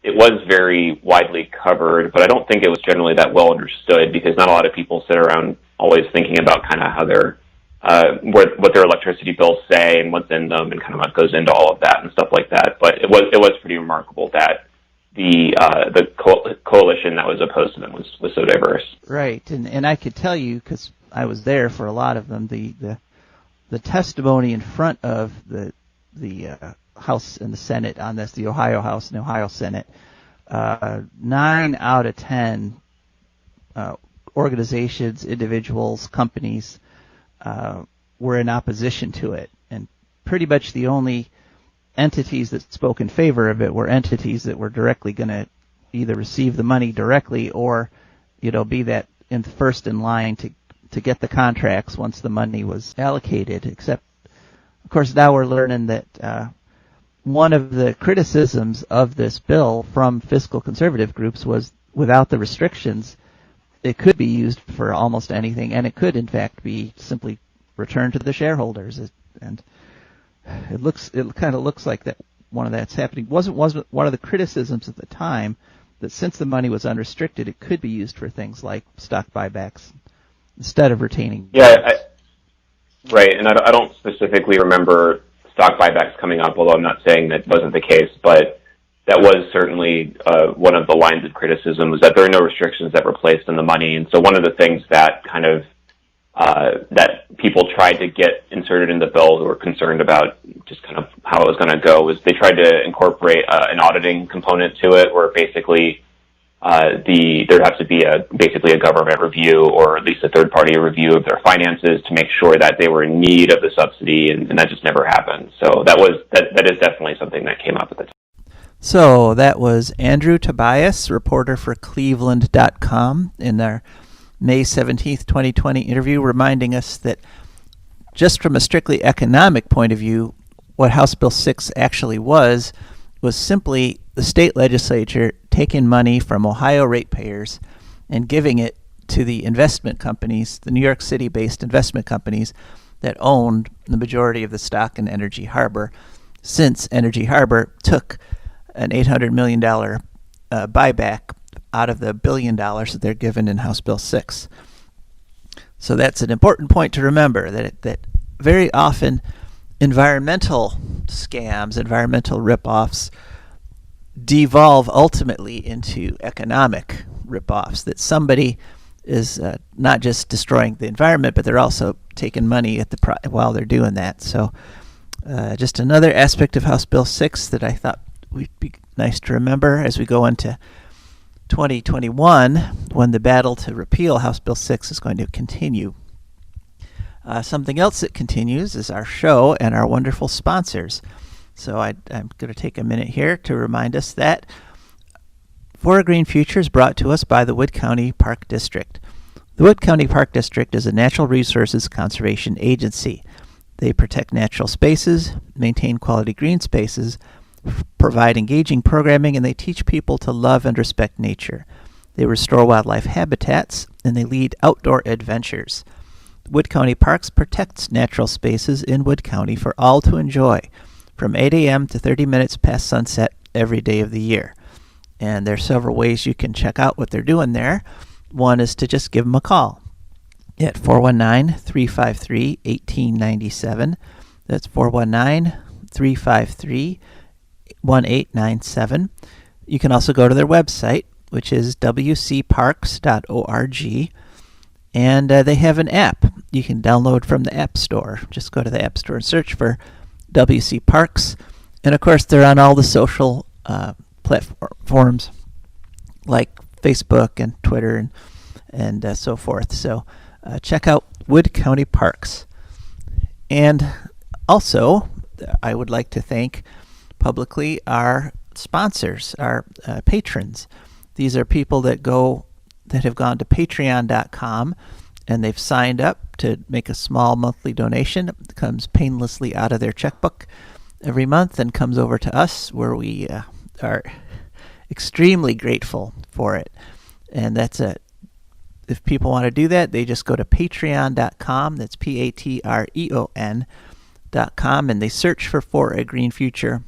it was very widely covered, but I don't think it was generally that well understood, because not a lot of people sit around always thinking about kind of how their what their electricity bills say and what's in them and kind of what goes into all of that and stuff like that. But it was pretty remarkable that the coalition that was opposed to them was so diverse. Right, and I could tell you, because I was there for a lot of them, the testimony in front of the House and the Senate on this, the Ohio House and Ohio Senate, 9 out of 10 organizations, individuals, companies were in opposition to it, and pretty much the only entities that spoke in favor of it were entities that were directly going to either receive the money directly or, be that first in line to get the contracts once the money was allocated. Except, of course, now we're learning that one of the criticisms of this bill from fiscal conservative groups was, without the restrictions, it could be used for almost anything, and it could, in fact, be simply returned to the shareholders. And it kind of looks like that one of that's happening. Wasn't one of the criticisms at the time that since the money was unrestricted, it could be used for things like stock buybacks instead of retaining. Yeah, right. And I don't specifically remember stock buybacks coming up, although I'm not saying that wasn't the case, but that was certainly one of the lines of criticism, was that there are no restrictions that were placed on the money. And so one of the things that kind of that people tried to get inserted in the bill, who were concerned about just kind of how it was going to go, was they tried to incorporate an auditing component to it, where basically there'd have to be basically a government review, or at least a third-party review of their finances to make sure that they were in need of the subsidy, and that just never happened. So that is definitely something that came up at the time. So that was Andrew Tobias, reporter for Cleveland.com, in their May 17th, 2020 interview, reminding us that just from a strictly economic point of view, what House Bill 6 actually was simply the state legislature taking money from Ohio ratepayers and giving it to the investment companies, the New York City-based investment companies that owned the majority of the stock in Energy Harbor, since Energy Harbor took an $800 million buyback out of the $1 billion that they're given in House Bill 6. So that's an important point to remember, that very often environmental scams, environmental rip-offs, devolve ultimately into economic rip-offs, that somebody is not just destroying the environment, but they're also taking money at while they're doing that. So just another aspect of House Bill 6 that I thought would be nice to remember as we go into 2021, when the battle to repeal House Bill 6 is going to continue. Something else that continues is our show and our wonderful sponsors. So I'm going to take a minute here to remind us that For a Green Future is brought to us by the Wood County Park District. The Wood County Park District is a natural resources conservation agency. They protect natural spaces, maintain quality green spaces, provide engaging programming, and they teach people to love and respect nature. They restore wildlife habitats, and they lead outdoor adventures. Wood County Parks protects natural spaces in Wood County for all to enjoy, from 8 a.m. to 30 minutes past sunset every day of the year. And there are several ways you can check out what they're doing there. One is to just give them a call at 419-353-1897. That's 419-353-1897. You can also go to their website, which is wcparks.org, and they have an app you can download from the App Store. Just go to the App Store and search for WC Parks. And, of course, they're on all the social platforms like Facebook and Twitter and so forth. So check out Wood County Parks. And also, I would like to thank publicly our sponsors, our patrons. These are people that have gone to patreon.com and they've signed up to make a small monthly donation. It comes painlessly out of their checkbook every month and comes over to us, where we are extremely grateful for it. And that's it. If people want to do that, they just go to patreon.com. That's patreon.com, and they search for A Green Future.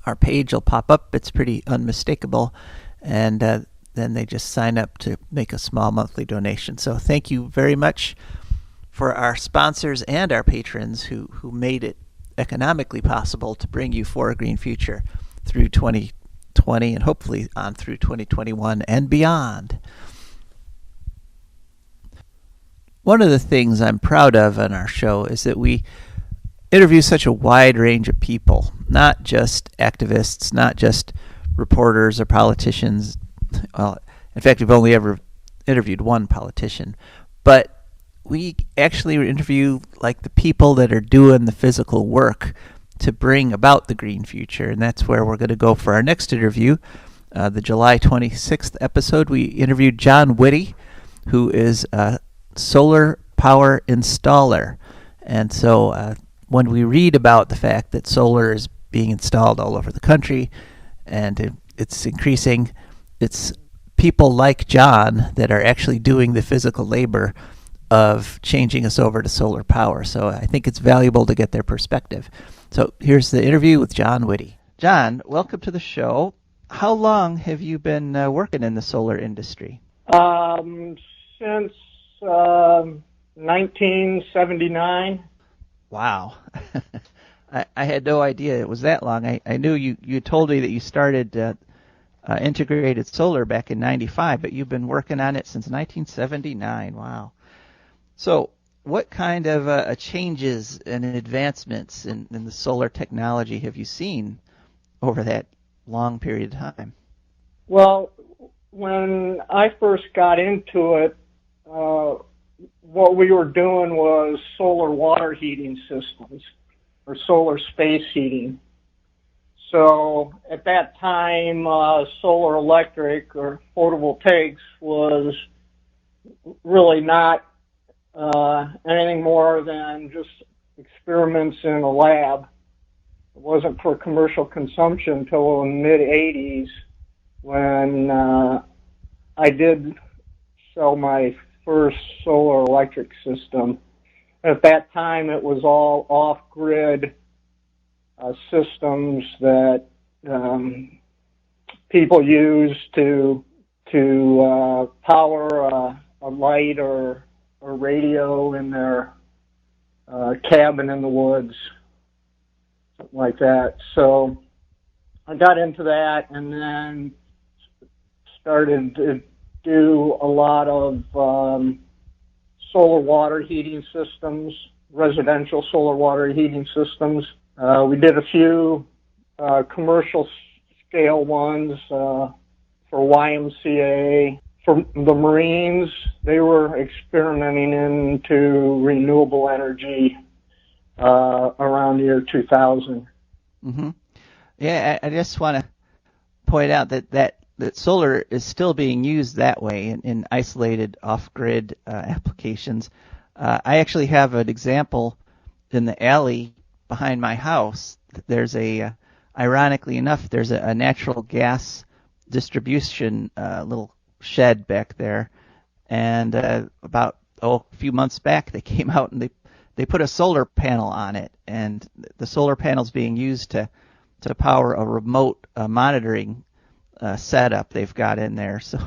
Our page will pop up. It's pretty unmistakable. And then they just sign up to make a small monthly donation. So thank you very much for our sponsors and our patrons who made it economically possible to bring you For a Green Future through 2020 and hopefully on through 2021 and beyond. One of the things I'm proud of on our show is that we interview such a wide range of people, not just activists, not just reporters or politicians. Well, in fact, we've only ever interviewed one politician, but we actually interview like the people that are doing the physical work to bring about the green future, and that's where we're going to go for our next interview. The July 26th episode, we interviewed John Witte, who is a solar power installer. And so when we read about the fact that solar is being installed all over the country and it's increasing, it's people like John that are actually doing the physical labor of changing us over to solar power. So I think it's valuable to get their perspective. So here's the interview with John Witte. John, welcome to the show. How long have you been working in the solar industry? Since 1979. Wow. I had no idea it was that long. I knew you told me that you started integrated solar back in 95, but you've been working on it since 1979. Wow. So what kind of changes and advancements in the solar technology have you seen over that long period of time? Well, when I first got into it, what we were doing was solar water heating systems or solar space heating. So at that time, solar electric or photovoltaics was really not anything more than just experiments in a lab. It wasn't for commercial consumption until the mid-'80s when I did sell my first solar electric system. At that time, it was all off-grid systems that people use to power a light or a radio in their cabin in the woods, something like that. So I got into that and then started to do a lot of solar water heating systems, residential solar water heating systems. We did a few commercial scale ones for YMCA. For the Marines, they were experimenting into renewable energy around the year 2000. Mm-hmm. Yeah, I just want to point out that solar is still being used that way in isolated off-grid applications. I actually have an example in the alley behind my house. There's ironically enough, there's a natural gas distribution little shed back there, and about a few months back they came out and they put a solar panel on it, and the solar panel's being used to power a remote monitoring setup they've got in there. So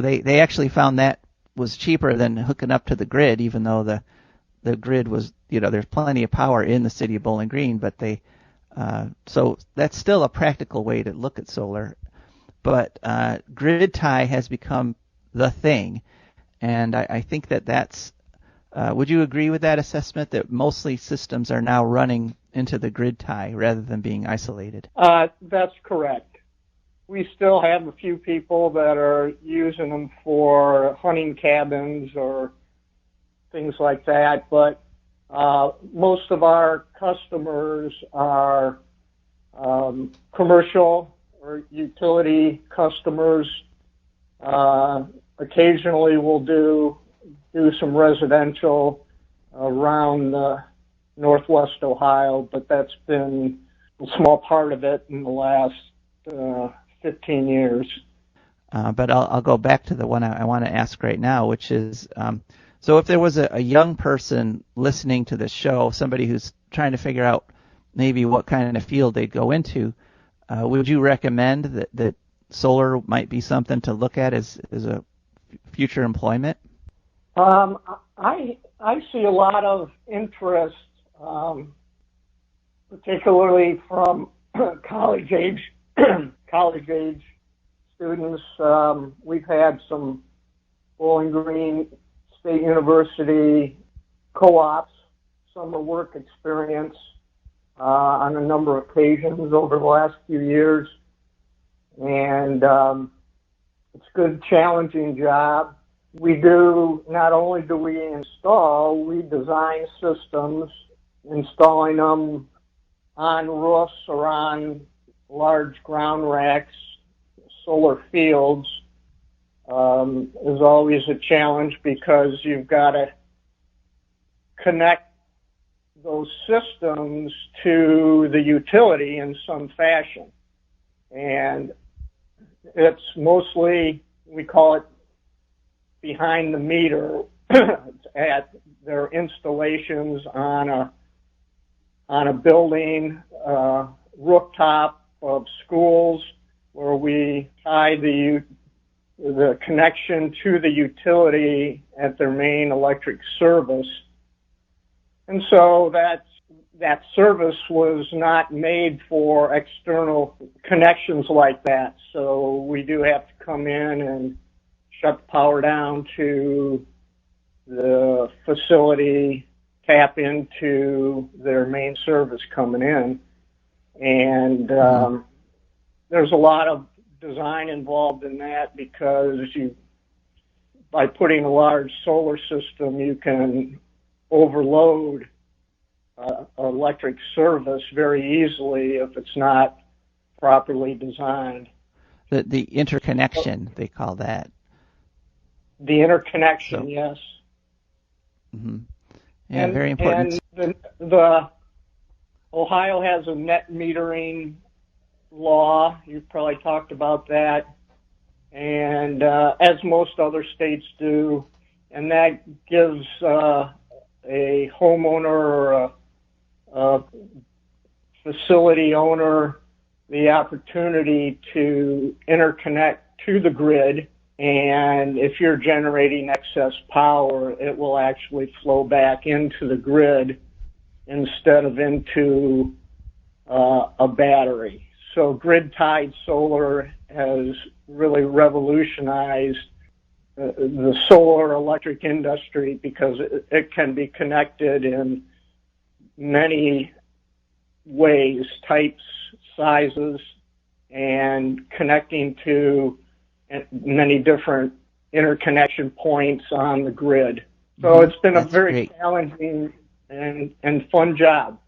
they actually found that was cheaper than hooking up to the grid, even though the grid was, there's plenty of power in the city of Bowling Green, but so that's still a practical way to look at solar. But grid tie has become the thing, and I think that's, would you agree with that assessment, that mostly systems are now running into the grid tie rather than being isolated? That's correct. we still have a few people that are using them for hunting cabins or things like that, but most of our customers are commercial or utility customers. Occasionally we'll do some residential around Northwest Ohio, but that's been a small part of it in the last 15 years. But I'll go back to the one I want to ask right now, which is, so if there was a young person listening to this show, somebody who's trying to figure out maybe what kind of field they'd go into, would you recommend that solar might be something to look at as a future employment? I see a lot of interest, particularly from college age students. We've had some Bowling Green State University co-ops, summer work experience on a number of occasions over the last few years. And it's a good, challenging job. Not only do we install, we design systems, installing them on roofs or on large ground racks, solar fields, is always a challenge because you've got to connect those systems to the utility in some fashion. And it's mostly, we call it behind the meter, at their installations on a building, rooftop of schools, where we tie the connection to the utility at their main electric service. And so that service was not made for external connections like that. So we do have to come in and shut the power down to the facility, tap into their main service coming in. And there's a lot of design involved in that, because by putting a large solar system, you can overload electric service very easily if it's not properly designed. The interconnection, they call that. The interconnection, so, yes. Mm-hmm. Yeah, very important. And the Ohio has a net metering law. You've probably talked about that, and as most other states do, and that gives a homeowner or a facility owner the opportunity to interconnect to the grid. And if you're generating excess power, it will actually flow back into the grid instead of into a battery. So grid-tied solar has really revolutionized the solar electric industry, because it can be connected in many ways, types, sizes, and connecting to many different interconnection points on the grid. So it's been a very challenging and fun job.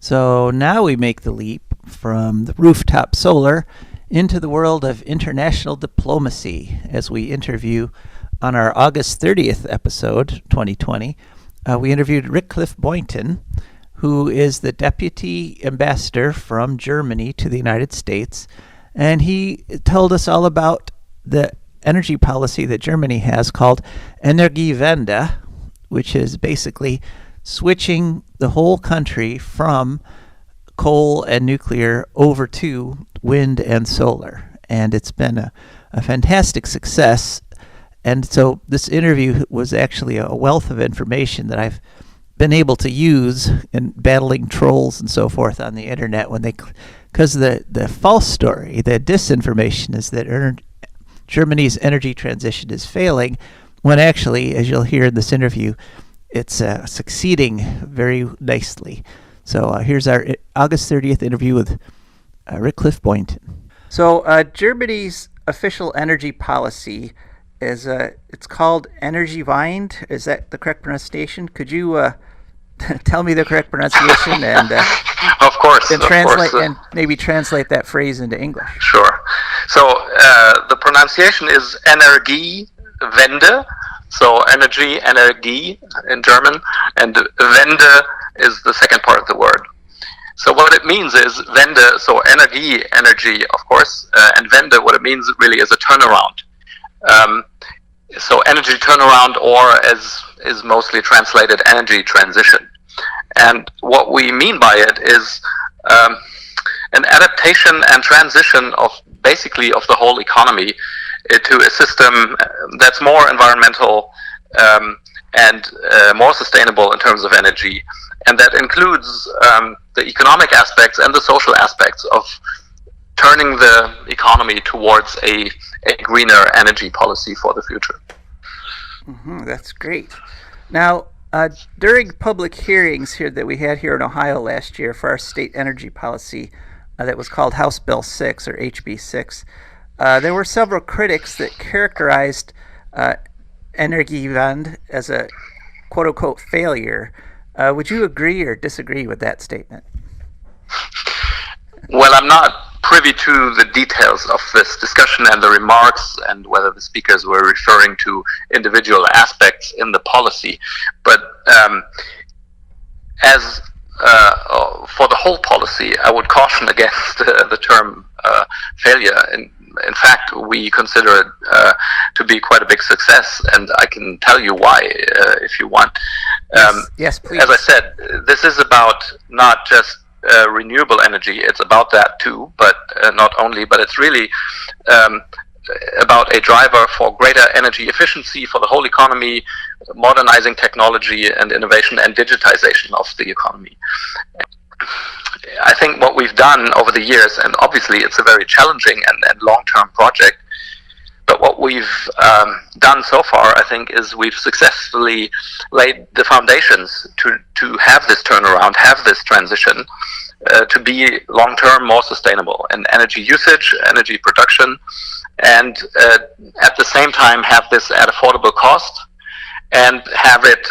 So now we make the leap from the rooftop solar into the world of international diplomacy, as we interview on our August 30th episode, 2020. We interviewed Ricklef Beutin, who is the Deputy Ambassador from Germany to the United States, and he told us all about the energy policy that Germany has called Energiewende, which is basically switching the whole country from coal and nuclear over to wind and solar. And it's been a fantastic success. And so this interview was actually a wealth of information that I've been able to use in battling trolls and so forth on the internet, because the false story, the disinformation, is that Germany's energy transition is failing, when actually, as you'll hear in this interview, it's succeeding very nicely. So here's our August 30th interview with Ricklef Beutin. So Germany's official energy policy is it's called Energiewende. Is that the correct pronunciation? Could you tell me the correct pronunciation and Of course, translate and maybe translate that phrase into English? Sure. So the pronunciation is Energiewende. So Energie in German, and Wende is the second part of the word. So what it means is Wende, so energy, of course, and Wende, what it means really is a turnaround. So energy turnaround, or as is mostly translated, energy transition. And what we mean by it is an adaptation and transition of basically of the whole economy to a system that's more environmental and more sustainable in terms of energy. And that includes the economic aspects and the social aspects of turning the economy towards a greener energy policy for the future. That's great. Now, during public hearings here that we had here in Ohio last year for our state energy policy that was called House Bill 6 or HB 6, there were several critics that characterized Energiewende as a quote-unquote failure. Would you agree or disagree with that statement? Well, I'm not privy to the details of this discussion and the remarks and whether the speakers were referring to individual aspects in the policy. But as for the whole policy, I would caution against the term failure. In fact, we consider it to be quite a big success, and I can tell you why if you want. Yes, please. As I said, this is about not just renewable energy, it's about that too, but not only, but it's really about a driver for greater energy efficiency for the whole economy, modernizing technology and innovation and digitization of the economy. I think what we've done over the years, and obviously it's a very challenging and long-term project, but what we've done so far, I think, is we've successfully laid the foundations to have this turnaround, have this transition, to be long-term more sustainable in energy usage, energy production, and at the same time have this at affordable cost and have it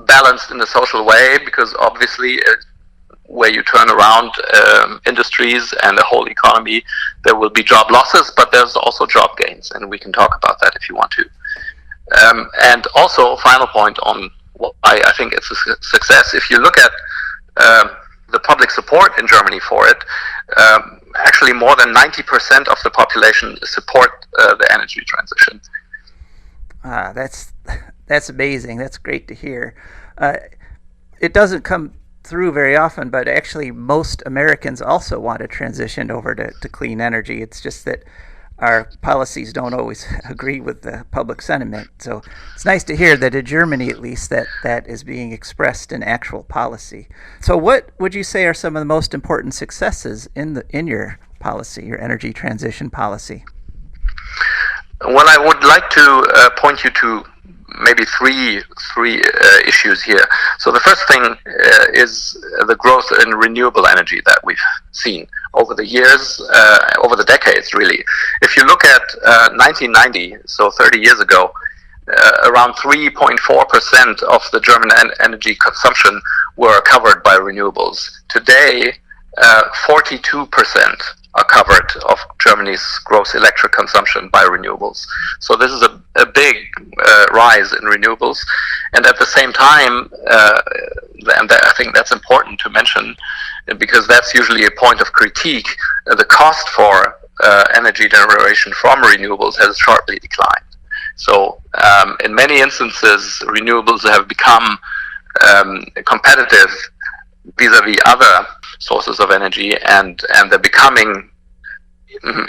balanced in a social way, because obviously where you turn around industries and the whole economy, there will be job losses, but there's also job gains, and we can talk about that if you want to. And also, final point on what I think it's a success. If you look at the public support in Germany for it, actually more than 90% of the population support the energy transition. That's amazing. That's great to hear. It doesn't come through very often, but actually most Americans also want to transition over to clean energy. It's just that our policies don't always agree with the public sentiment. So it's nice to hear that in Germany, at least, that is being expressed in actual policy. So what would you say are some of the most important successes in your policy, your energy transition policy? Well, I would like to point you to maybe three issues here. So the first thing is the growth in renewable energy that we've seen over the years, over the decades, really. If you look at 1990, so 30 years ago, around 3.4% of the German energy consumption were covered by renewables. Today, 42% are covered of Germany's gross electric consumption by renewables. So this is a big rise in renewables. And at the same time, and I think that's important to mention, because that's usually a point of critique, the cost for energy generation from renewables has sharply declined. So in many instances, renewables have become competitive vis-a-vis other sources of energy, and they're becoming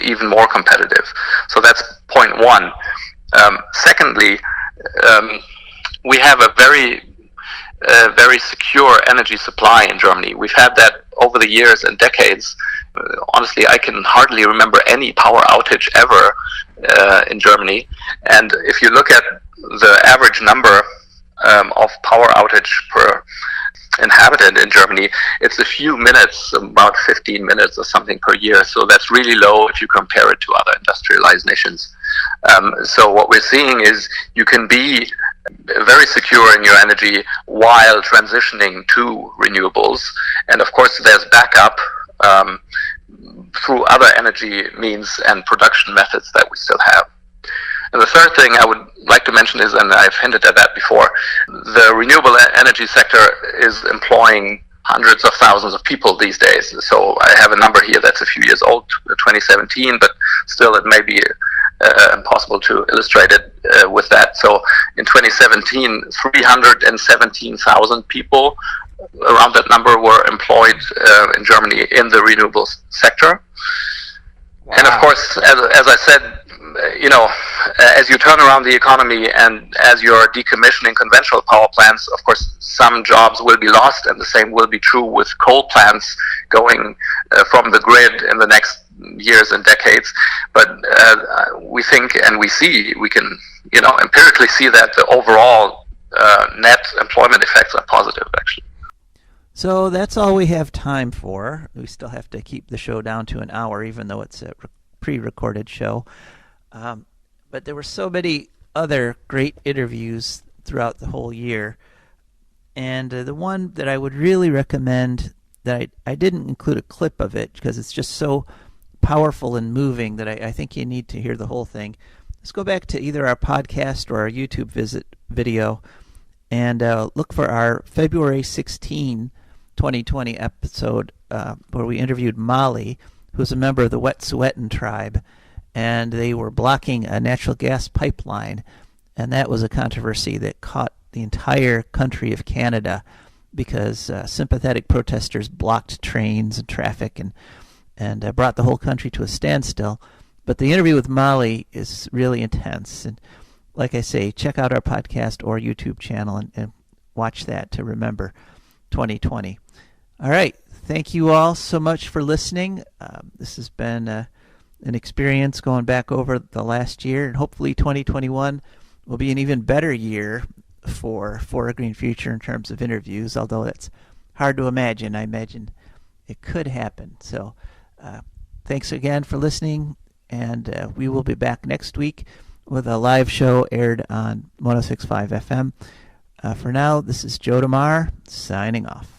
even more competitive. So that's point one. Secondly, we have a very secure energy supply in Germany. We've had that over the years and decades. Honestly, I can hardly remember any power outage ever in Germany. And if you look at the average number of power outage per inhabitant in Germany, it's a few minutes, about 15 minutes or something per year. So that's really low if you compare it to other industrialized nations. So what we're seeing is you can be very secure in your energy while transitioning to renewables. And of course, there's backup through other energy means and production methods that we still have. And the third thing I would like to mention is, and I've hinted at that before, the renewable energy sector is employing hundreds of thousands of people these days. So I have a number here that's a few years old, 2017, but still it may be impossible to illustrate it with that. So in 2017, 317,000 people, around that number, were employed in Germany in the renewables sector. Wow. And of course, as I said, as you turn around the economy and as you're decommissioning conventional power plants, of course, some jobs will be lost, and the same will be true with coal plants going from the grid in the next years and decades. But we think and we can empirically see that the overall net employment effects are positive, actually. So that's all we have time for. We still have to keep the show down to an hour, even though it's a pre-recorded show. But there were so many other great interviews throughout the whole year. And the one that I would really recommend, that I didn't include a clip of it because it's just so powerful and moving that I think you need to hear the whole thing. Let's go back to either our podcast or our YouTube video and look for our February 16, 2020 episode where we interviewed Molly, who's a member of the Wet'suwet'en tribe, and they were blocking a natural gas pipeline, and that was a controversy that caught the entire country of Canada because sympathetic protesters blocked trains and traffic and brought the whole country to a standstill. But the interview with Molly is really intense, and like I say, check out our podcast or YouTube channel and watch that to remember 2020. All right. Thank you all so much for listening. This has been an experience going back over the last year, and hopefully 2021 will be an even better year for a Green Future in terms of interviews, although that's hard to imagine. I imagine it could happen. So thanks again for listening, and we will be back next week with a live show aired on 106.5 FM. For now, this is Joe DeMar signing off.